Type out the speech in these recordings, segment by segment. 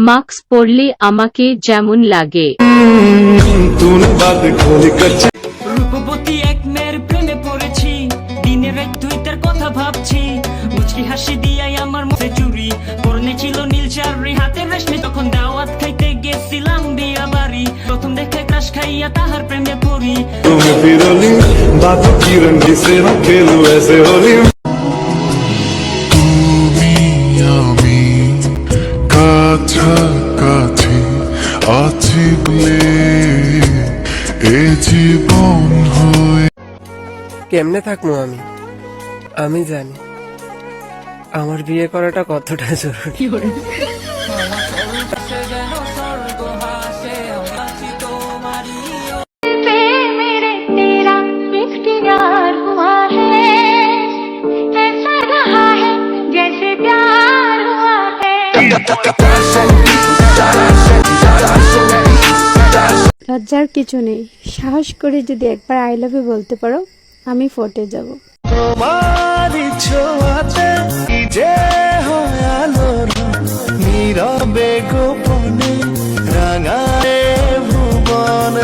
Mask পরলে আমাকে যেমন লাগে। রূপবতী এক মেয়ের প্রেমে পড়েছি, দিনের এক তুই তার কথা ভাবছি, মুচকি হাসি দিয়াই আমার মুখে চুরি, পরনে ছিল নীল শাড়ি হাতে রেশমি, তখন দাওয়াত খাইতে গেছিলাম বিয়া বাড়ি, প্রথম দেখে ক্রাশ খাইয়া তাহার প্রেমে পড়ি। তুমি ফিরলি বাতों की रंगी से हम खेलो ऐसे होली। তুমি আমি কাছাকাছি আছি বলে এ জীবন হয়ে। কেমনে থাকবো আমি জানি আমার বিয়ে করাটা কতটা জরুরি। লজ্জার কিছু নেই, সাহস করে যদি একবার আই লাভ ইউ বলতে পারো আমি ফটে যাব। তোমার ছোঁয়াতে যে হয় আলোর নীরবে গোপনে রাঙায় ভুবন।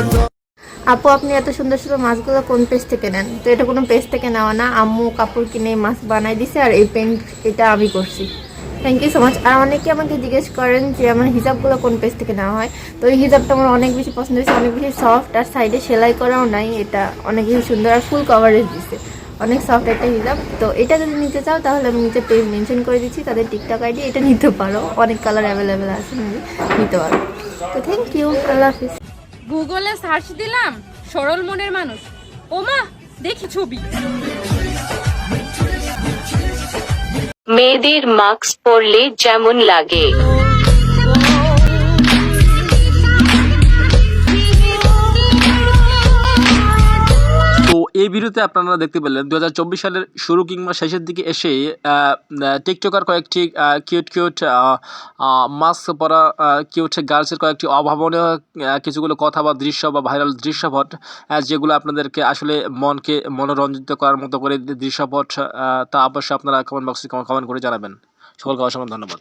আপু, আপনি এত সুন্দর সুন্দর মাছগুলো কোন পেজ থেকে নেন? তো এটা কোনো পেজ থেকে নেওয়া না, আম্মু কাপড় কিনে মাছ বানাই দিছে, আর এই পেন্ট এটা আমি করছি। Thank you so much. আর অনেকে আমাকে জিজ্ঞেস করেন যে আমার হিজাবগুলো কোন পেজ থেকে নেওয়া হয়। তো এই হিজাবটা আমার অনেক বেশি পছন্দ হয়েছে, অনেক বেশি সফট, আর সাইডে সেলাই করাও নাই, এটা অনেক বেশি সুন্দর আর ফুল কভারেজ দিচ্ছে, অনেক সফট একটা হিজাব। তো এটা যদি নিতে চাও তাহলে আমি নিচে পেজ মেনশন করে দিচ্ছি, তাদের টিকটক আইডি, এটা নিতে পারো, অনেক কালার অ্যাভেলেবেল আছে, নিতে পারো। তো থ্যাংক ইউ, আল্লাহ হাফিজ। গুগলে সার্চ দিলাম সরল মনের মানুষ, ওমা দেখি ছবি। মেয়েদের মাস্ক পরলে যেমন লাগে। তো এই ভিডিওতে আপনারা দেখতে পেলেন 2024 সালের শুরু কিংবা শেষের দিকে এসে টিকটকার কয়েকটি কিউট মাস্ক পরা কিউট গার্লসের কয়েকটি অভাবনীয় কিছুগুলো কথা বা দৃশ্য বা ভাইরাল দৃশ্যপট, যেগুলো আপনাদেরকে আসলে মনকে মনোরঞ্জিত করার মতো করে দৃশ্যপট, তা অবশ্যই আপনারা কমেন্ট বক্সে কমেন্ট করে জানাবেন। সকলকে অসংখ্য ধন্যবাদ।